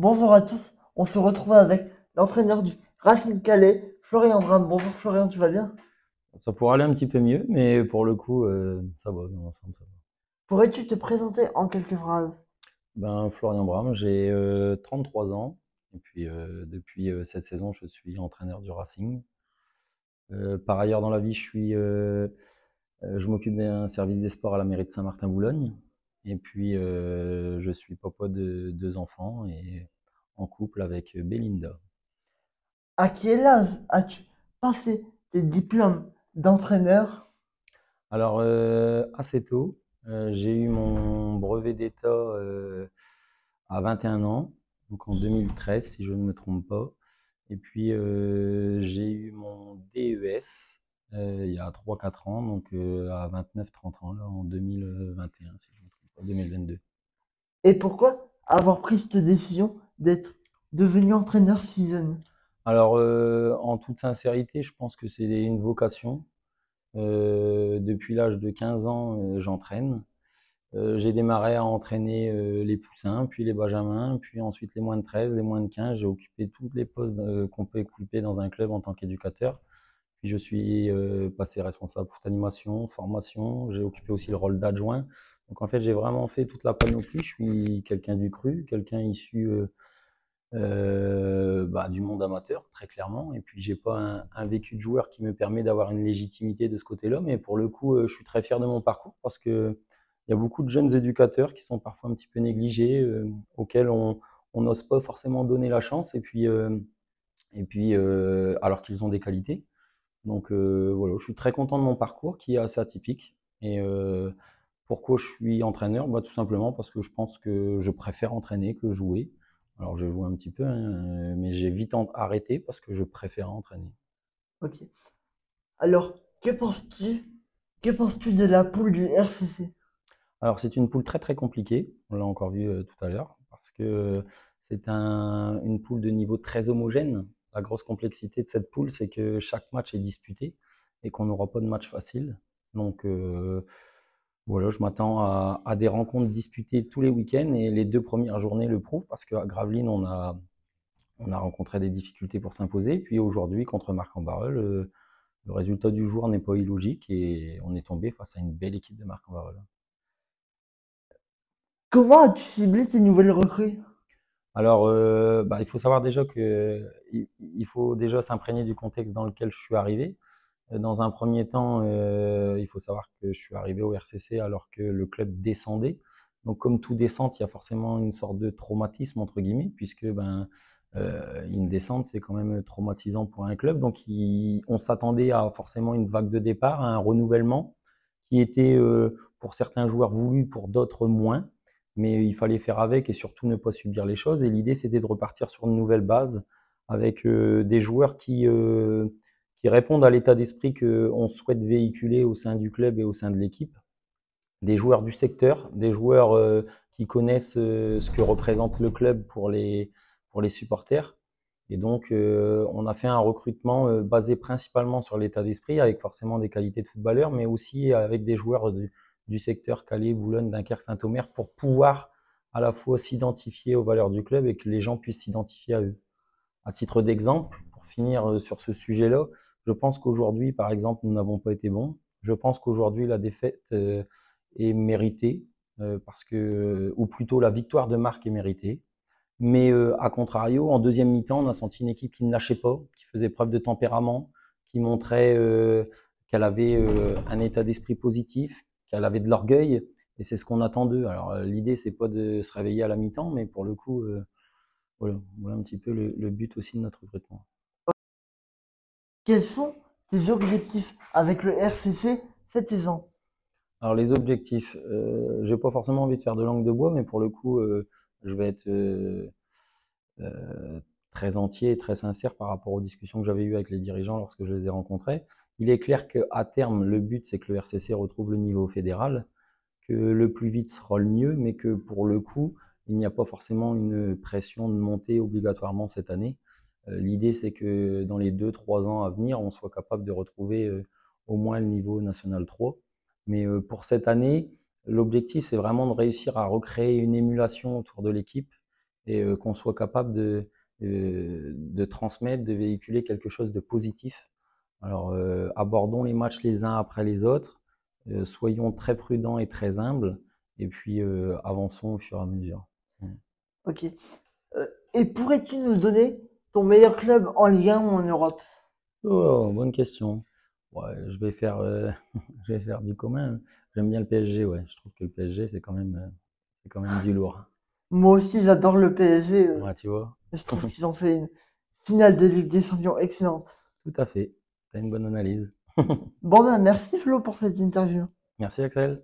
Bonjour à tous, on se retrouve avec l'entraîneur du Racing Calais, Florian Brame. Bonjour Florian, tu vas bien? Ça pourrait aller un petit peu mieux, mais pour le coup, ça va, dans l'ensemble, ça va. Pourrais-tu te présenter en quelques phrases? Ben, Florian Bram, j'ai 33 ans, et puis depuis cette saison, je suis entraîneur du Racing. Par ailleurs, dans la vie, je m'occupe d'un service des sports à la mairie de Saint-Martin-Boulogne, et puis je suis papa de deux enfants et en couple avec Belinda. À quel âge as-tu passé tes diplômes d'entraîneur? Alors, assez tôt, j'ai eu mon brevet d'État à 21 ans, donc en 2013, si je ne me trompe pas. Et puis, j'ai eu mon DES il y a 3 4 ans, donc à 29 30 ans, là, en 2021, si je ne me trompe pas, 2022. Et pourquoi avoir pris cette décision d'être devenu entraîneur si jeune? Alors, en toute sincérité, je pense que c'est une vocation. Depuis l'âge de 15 ans, j'entraîne. J'ai démarré à entraîner les poussins, puis les benjamins, puis ensuite les moins de 13, les moins de 15. J'ai occupé tous les postes qu'on peut occuper dans un club en tant qu'éducateur. Puis je suis passé responsable foot animation, formation. J'ai occupé aussi le rôle d'adjoint. Donc en fait, j'ai vraiment fait toute la panoplie. Je suis quelqu'un du cru, quelqu'un issu du monde amateur, très clairement. Et puis j'ai pas un vécu de joueur qui me permet d'avoir une légitimité de ce côté-là. Mais pour le coup, je suis très fier de mon parcours parce que il y a beaucoup de jeunes éducateurs qui sont parfois un petit peu négligés, auxquels on n'ose pas forcément donner la chance. Et puis alors qu'ils ont des qualités. Donc voilà, je suis très content de mon parcours qui est assez atypique. Et pourquoi je suis entraîneur? Bah, tout simplement parce que je pense que je préfère entraîner que jouer. Alors je joue un petit peu, hein, mais j'ai vite arrêté parce que je préfère entraîner. Ok. Alors, que penses-tu de la poule du RCC? Alors c'est une poule très très compliquée, on l'a encore vu tout à l'heure, parce que c'est une poule de niveau très homogène. La grosse complexité de cette poule, c'est que chaque match est disputé et qu'on n'aura pas de match facile. Donc voilà, je m'attends à des rencontres disputées tous les week-ends et les 2 premières journées le prouvent parce qu'à Gravelines, on a rencontré des difficultés pour s'imposer. Puis aujourd'hui, contre Marc-en-Barœul, le résultat du jour n'est pas illogique et on est tombé face à une belle équipe de Marc-en-Barœul. Comment as-tu ciblé tes nouvelles recrues? Alors, il faut savoir déjà que il faut déjà s'imprégner du contexte dans lequel je suis arrivé. Dans un premier temps, il faut savoir que je suis arrivé au RCC alors que le club descendait. Donc, comme tout descente, il y a forcément une sorte de traumatisme entre guillemets, puisque une descente, c'est quand même traumatisant pour un club. Donc, on s'attendait à forcément une vague de départ, à un renouvellement qui était pour certains joueurs voulu, pour d'autres moins. Mais il fallait faire avec et surtout ne pas subir les choses. Et l'idée, c'était de repartir sur une nouvelle base avec des joueurs qui répondent à l'état d'esprit qu'on souhaite véhiculer au sein du club et au sein de l'équipe. Des joueurs du secteur, des joueurs qui connaissent ce que représente le club pour les supporters. Et donc, on a fait un recrutement basé principalement sur l'état d'esprit, avec forcément des qualités de footballeurs, mais aussi avec des joueurs du secteur Calais, Boulogne, Dunkerque, Saint-Omer, pour pouvoir à la fois s'identifier aux valeurs du club et que les gens puissent s'identifier à eux. À titre d'exemple, pour finir sur ce sujet-là, je pense qu'aujourd'hui, par exemple, nous n'avons pas été bons. Je pense qu'aujourd'hui, la défaite est méritée, parce que, ou plutôt la victoire de Marc est méritée. Mais à contrario, en deuxième mi-temps, on a senti une équipe qui ne lâchait pas, qui faisait preuve de tempérament, qui montrait qu'elle avait un état d'esprit positif, qu'elle avait de l'orgueil, et c'est ce qu'on attend d'eux. Alors l'idée, c'est pas de se réveiller à la mi-temps, mais pour le coup, voilà un petit peu le but aussi de notre recrutement. Quels sont tes objectifs avec le RCC cette saison? Alors les objectifs, j'ai pas forcément envie de faire de langue de bois, mais pour le coup, je vais être très entier et très sincère par rapport aux discussions que j'avais eues avec les dirigeants lorsque je les ai rencontrés. Il est clair qu'à terme, le but, c'est que le RCC retrouve le niveau fédéral, que le plus vite sera le mieux, mais que pour le coup, il n'y a pas forcément une pression de monter obligatoirement cette année. L'idée, c'est que dans les 2 3 ans à venir, on soit capable de retrouver au moins le niveau national 3. Mais pour cette année, l'objectif, c'est vraiment de réussir à recréer une émulation autour de l'équipe et qu'on soit capable de transmettre, de véhiculer quelque chose de positif. Alors, abordons les matchs les uns après les autres, soyons très prudents et très humbles, et puis avançons au fur et à mesure. Ok. Et pourrais-tu nous donner ton meilleur club en Ligue 1 ou en Europe? Oh, bonne question. Ouais, je vais faire du commun. J'aime bien le PSG, ouais. Je trouve que le PSG, c'est quand même du lourd. Moi aussi, j'adore le PSG. Ouais, tu vois, Je trouve qu'ils ont fait une finale de Ligue des Champions excellente. tout à fait. T'as une bonne analyse. Bon ben merci Flo pour cette interview. Merci Axel.